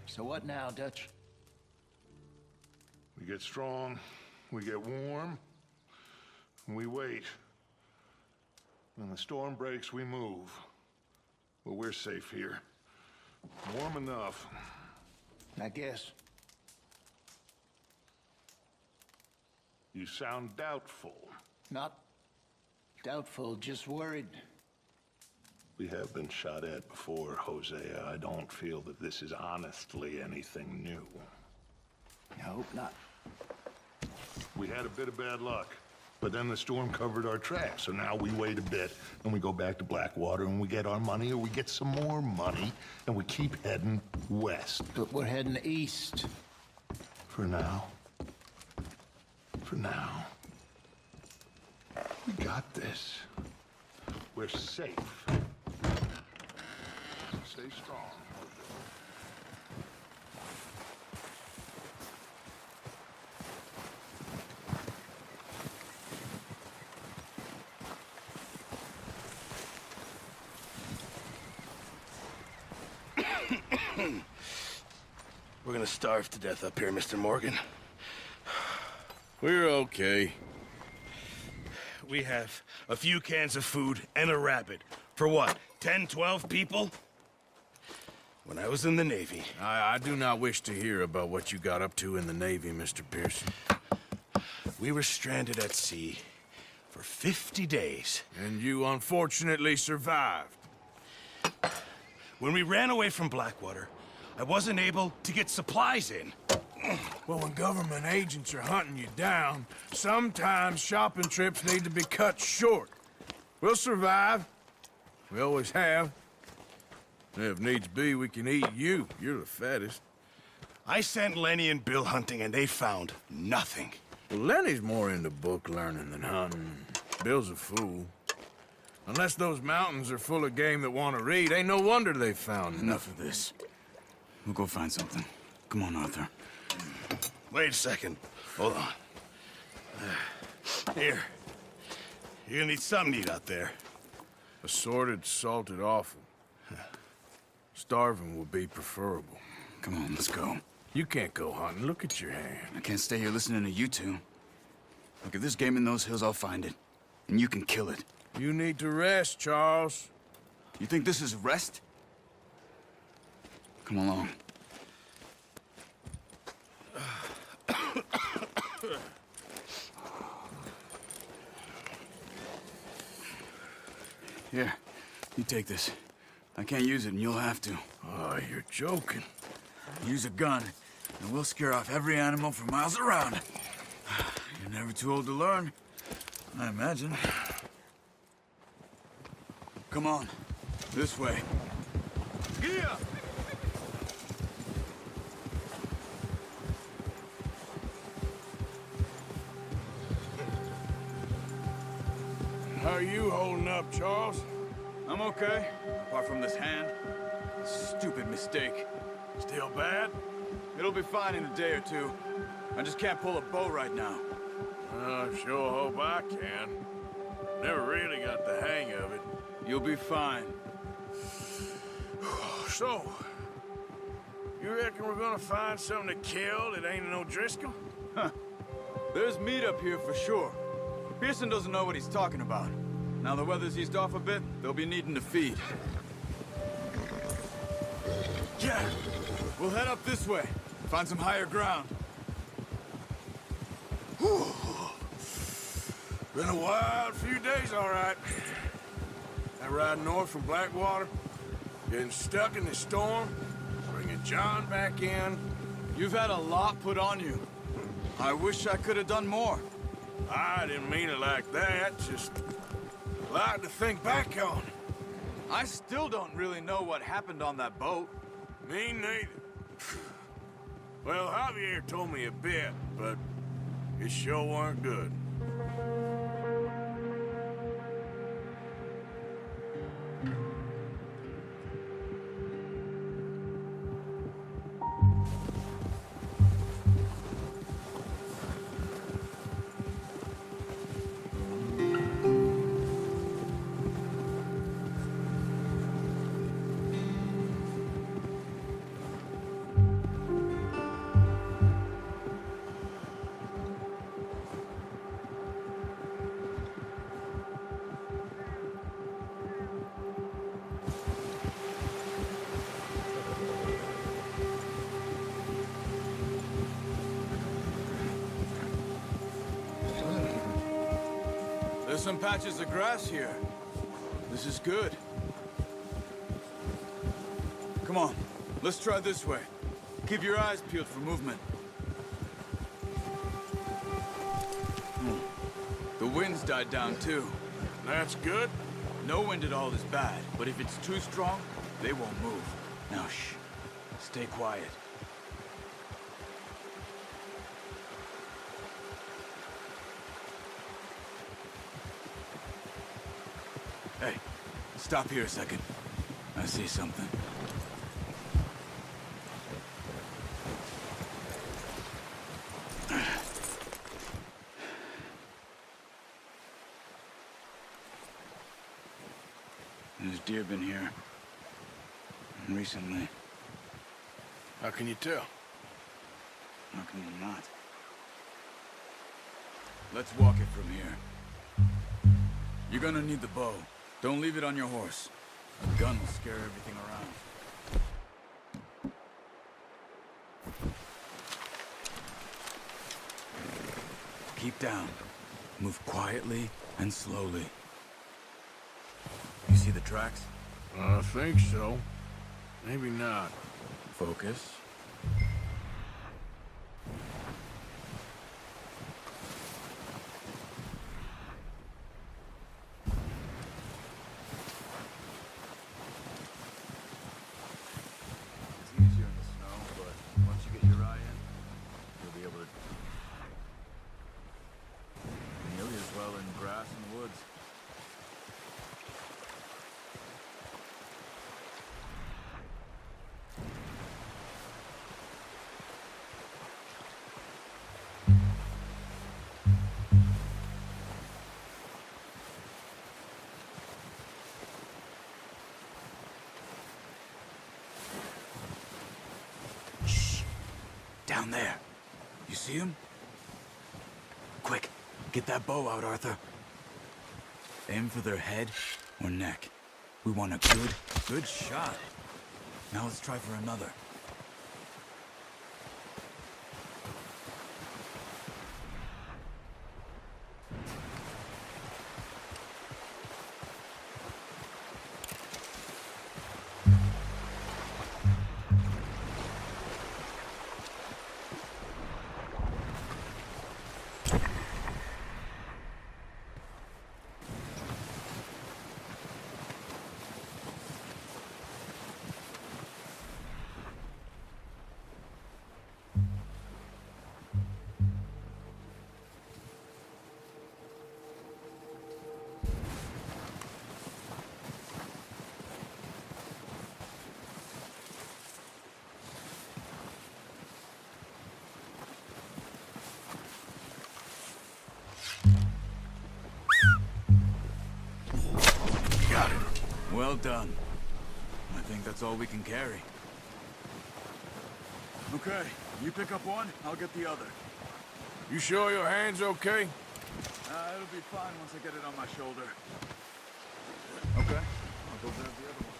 So what now, Dutch? We get strong, we get warm, and we wait. When the storm breaks, we move. But we're safe here. Warm enough. I guess. You sound doubtful. Not doubtful, just worried. We have been shot at before, Hosea. I don't feel that this is honestly anything new. I hope not. We had a bit of bad luck, but then the storm covered our tracks, so now we wait a bit, and we go back to Blackwater, and we get our money, or we get some more money, and we keep heading west. But we're heading east. For now. For now. We got this. We're safe. Stay strong. We're gonna starve to death up here, Mr. Morgan. We're okay. We have a few cans of food and a rabbit. For what, 10, 12 people? When I was in the Navy... I do not wish to hear about what you got up to in the Navy, Mr. Pearson. We were stranded at sea for 50 days. And you unfortunately survived. When we ran away from Blackwater, I wasn't able to get supplies in. Well, when government agents are hunting you down, sometimes shopping trips need to be cut short. We'll survive. We always have. If needs be, we can eat you. You're the fattest. I sent Lenny and Bill hunting, and they found nothing. Well, Lenny's more into book learning than hunting. Bill's a fool. Unless those mountains are full of game that want to read, ain't no wonder they found Enough of this. We'll go find something. Come on, Arthur. Wait a second. Hold on. Here. You're gonna need something to eat out there. Assorted, salted offal. Starving would be preferable. Come on, let's go. You can't go hunting. Look at your hand. I can't stay here listening to you two. Look, if there's game in those hills, I'll find it. And you can kill it. You need to rest, Charles. You think this is rest? Come along. Here, you take this. I can't use it, and you'll have to. Oh, you're joking. Use a gun, and we'll scare off every animal for miles around. You're never too old to learn, I imagine. Come on, this way. Gear! How are you holding up, Charles? I'm okay, apart from this hand. Stupid mistake. Still bad? It'll be fine in a day or two. I just can't pull a bow right now. I sure hope I can. Never really got the hang of it. You'll be fine. So, you reckon we're gonna find something to kill that ain't no Driscoll? There's meat up here for sure. Pearson doesn't know what he's talking about. Now the weather's eased off a bit, they'll be needing to feed. Yeah, we'll head up this way. Find some higher ground. Whew. Been a wild few days, all right. That ride north from Blackwater, getting stuck in the storm, bringing John back in. You've had a lot put on you. I wish I could have done more. I didn't mean it like that, just a lot to think back on. I still don't really know what happened on that boat. Me neither. Well, Javier told me a bit, but it sure weren't good. There's some patches of grass here. This is good. Come on, let's try this way. Keep your eyes peeled for movement. The wind's died down too. That's good. No wind at all is bad, but if it's too strong, they won't move. Now shh, stay quiet. Hey, stop here a second. I see something. There's deer been here. Recently. How can you tell? How can you not? Let's walk it from here. You're gonna need the bow. Don't leave it on your horse. A gun will scare everything around. Keep down. Move quietly and slowly. You see the tracks? I think so. Maybe not. Focus. It's easier in the snow, but once you get your eye in, you'll be able to... Nearly as well in grass and woods. Down there. You see him? Quick, get that bow out, Arthur. Aim for their head or neck. We want a good shot. Now let's try for another. Well done. I think that's all we can carry. Okay, you pick up one, I'll get the other. You sure your hand's okay? It'll be fine once I get it on my shoulder. Okay, I'll go grab the other one.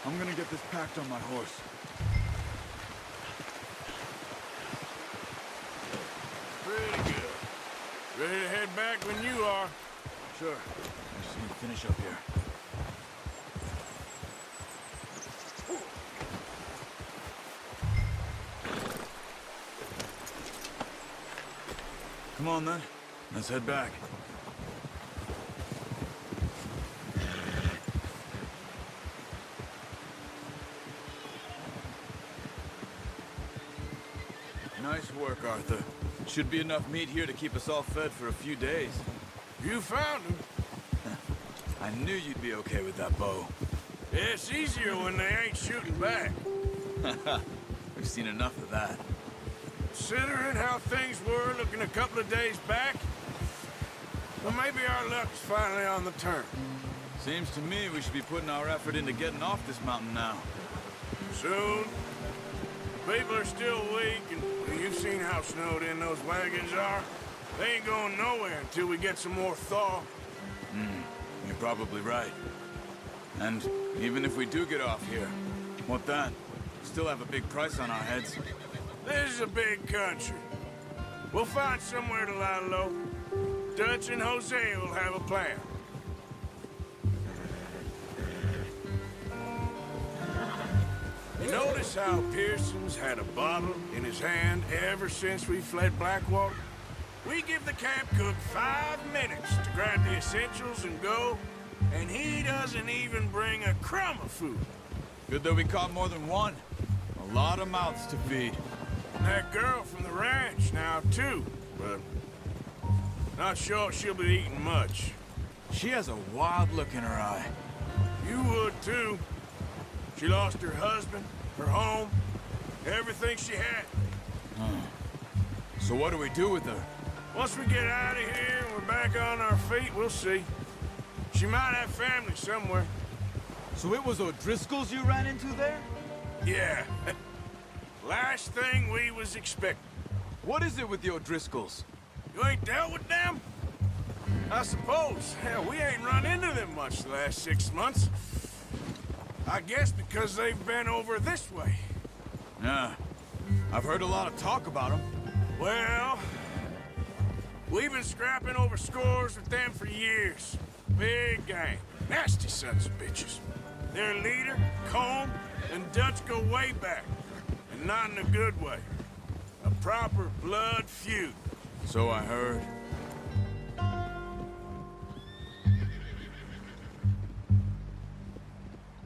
I'm gonna get this packed on my horse. Pretty good. Ready to head back when you are. Sure. I just need to finish up here. Come on then. Let's head back. Nice work, Arthur. Should be enough meat here to keep us all fed for a few days. You found him. I knew you'd be okay with that bow. It's easier when they ain't shooting back. We've seen enough of that. Considering how things were looking a couple of days back, well, maybe our luck's finally on the turn. Seems to me we should be putting our effort into getting off this mountain now. Soon. People are still weak, and well, you've seen how snowed in those wagons are. They ain't going nowhere until we get some more thaw. You're probably right. And even if we do get off here, what then? Still have a big price on our heads. This is a big country. We'll find somewhere to lie low. Dutch and Hosea will have a plan. You notice how Pearson's had a bottle in his hand ever since we fled Blackwater? We give the camp cook 5 minutes to grab the essentials and go, and he doesn't even bring a crumb of food. Good that we caught more than one. A lot of mouths to feed. And that girl from the ranch now, too, but not sure she'll be eating much. She has a wild look in her eye. You would, too. She lost her husband, her home, everything she had. So what do we do with her? Once we get out of here and we're back on our feet, we'll see. She might have family somewhere. So it was O'Driscoll's you ran into there? Yeah. Last thing we was expecting. What is it with the O'Driscolls? You ain't dealt with them? I suppose. Hell, we ain't run into them much the last 6 months. I guess because they've been over this way. Yeah. I've heard a lot of talk about them. Well, we've been scrapping over scores with them for years. Big gang. Nasty sons of bitches. Their leader, Colm, and Dutch go way back. And not in a good way. A proper blood feud. So I heard.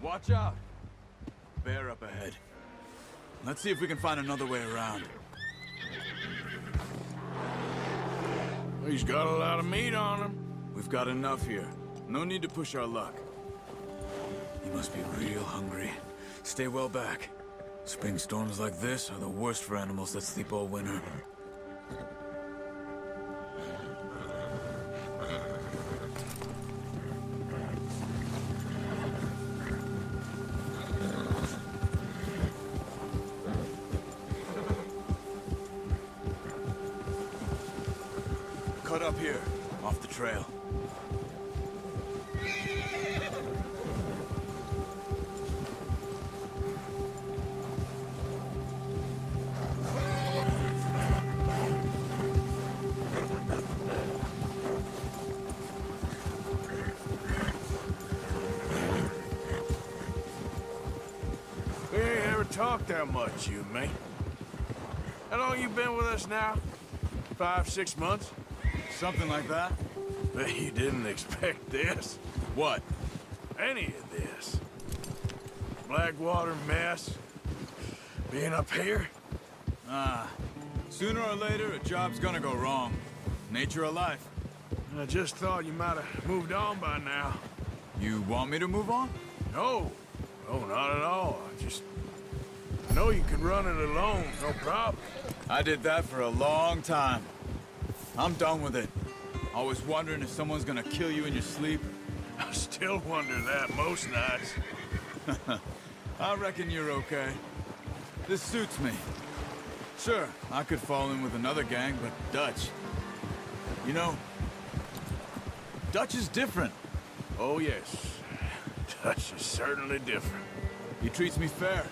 Watch out. Bear up ahead. Let's see if we can find another way around. He's got a lot of meat on him. We've got enough here. No need to push our luck. He must be real hungry. Stay well back. Spring storms like this are the worst for animals that sleep all winter. Cut up here, off the trail. We ain't ever talked that much, you and me. How long you been with us now? 5, 6 months? Something like that? Bet you didn't expect this. What? Any of this. Blackwater mess. Being up here. Sooner or later, a job's gonna go wrong. Nature of life. I just thought you might have moved on by now. You want me to move on? No. No, not at all. I know you could run it alone, no problem. I did that for a long time. I'm done with it. Always wondering if someone's gonna kill you in your sleep. I still wonder that most nights. I reckon you're okay. This suits me. Sure, I could fall in with another gang, but Dutch... You know, Dutch is different. Oh, yes. Dutch is certainly different. He treats me fair.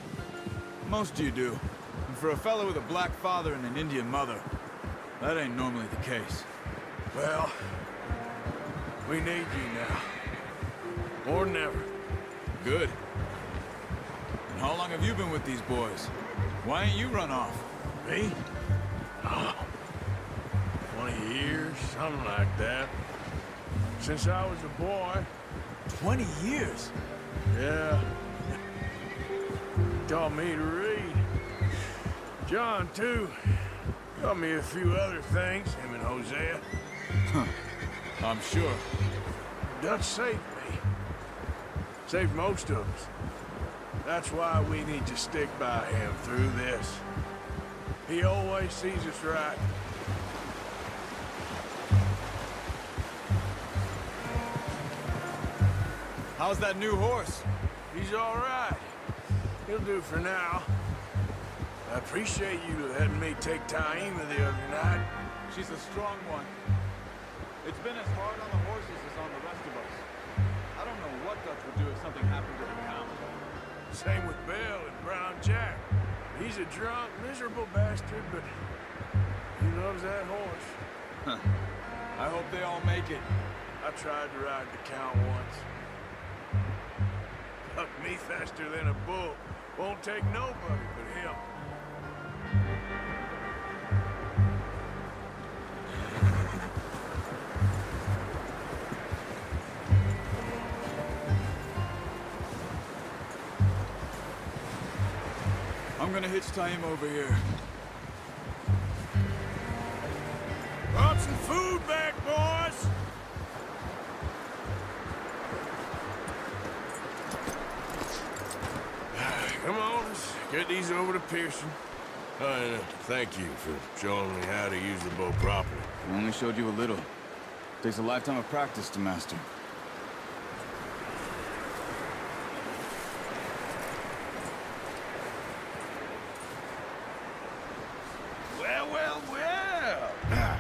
Most of you do. And for a fellow with a black father and an Indian mother, that ain't normally the case. Well, we need you now. More than ever. Good. And how long have you been with these boys? Why ain't you run off? Me? Oh, 20 years, something like that. Since I was a boy. 20 years? Yeah. Taught me to read. John, too. Taught me a few other things, him and Hosea. I'm sure. Dutch saved me. Saved most of us. That's why we need to stick by him through this. He always sees us right. How's that new horse? He's all right. He'll do for now. I appreciate you letting me take Taima the other night. She's a strong one. It's been as hard on the horses as on the rest of us. I don't know what Dutch would do if something happened to the Count. Same with Bell and Brown Jack. He's a drunk, miserable bastard, but he loves that horse. I hope they all make it. I tried to ride the Count once. Bucked me faster than a bull. Won't take nobody but him. I'm gonna hitch Taima over here. Brought some food back, boys! Come on, let's get these over to Pearson. And thank you for showing me how to use the bow properly. I only showed you a little. Takes a lifetime of practice to master. Well, well, well.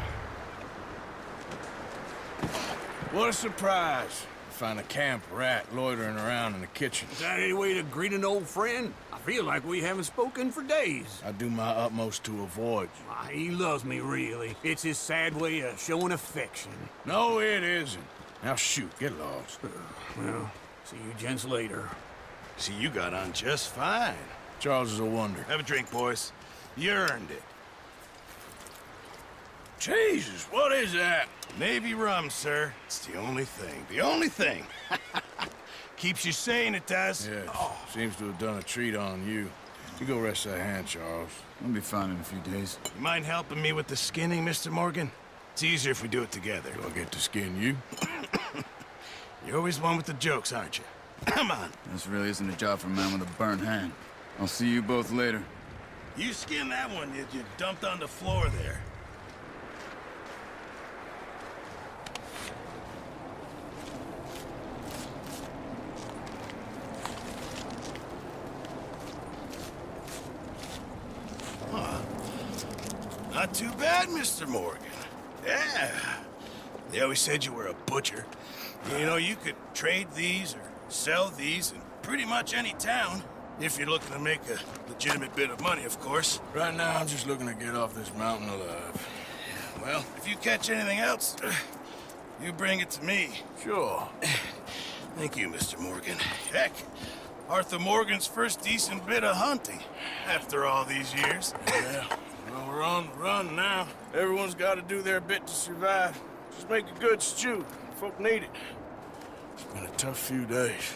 What a surprise. Find a camp rat loitering around in the kitchen. Is that any way to greet an old friend? I feel like we haven't spoken for days. I do my utmost to avoid you. Why, he loves me, really. It's his sad way of showing affection. No, it isn't. Now shoot, get lost. Well, see you gents later. See, you got on just fine. Charles is a wonder. Have a drink, boys. You earned it. Jesus, what is that? Navy rum, sir. It's the only thing. The only thing. Keeps you sane, it does. Yes, seems to have done a treat on you. You go rest that hand, Charles. I'll be fine in a few days. You mind helping me with the skinning, Mr. Morgan? It's easier if we do it together. Do I get to skin you? You're always one with the jokes, aren't you? Come on. This really isn't a job for a man with a burnt hand. I'll see you both later. You skinned that one you dumped on the floor there. Not too bad, Mr. Morgan. Yeah. They always said you were a butcher. You know, you could trade these or sell these in pretty much any town. If you're looking to make a legitimate bit of money, of course. Right now, I'm just looking to get off this mountain alive. Well, if you catch anything else, you bring it to me. Sure. Thank you, Mr. Morgan. Heck, Arthur Morgan's first decent bit of hunting after all these years. Yeah. Well, we're on the run now. Everyone's got to do their bit to survive. Just make a good stew. Folk need it. It's been a tough few days.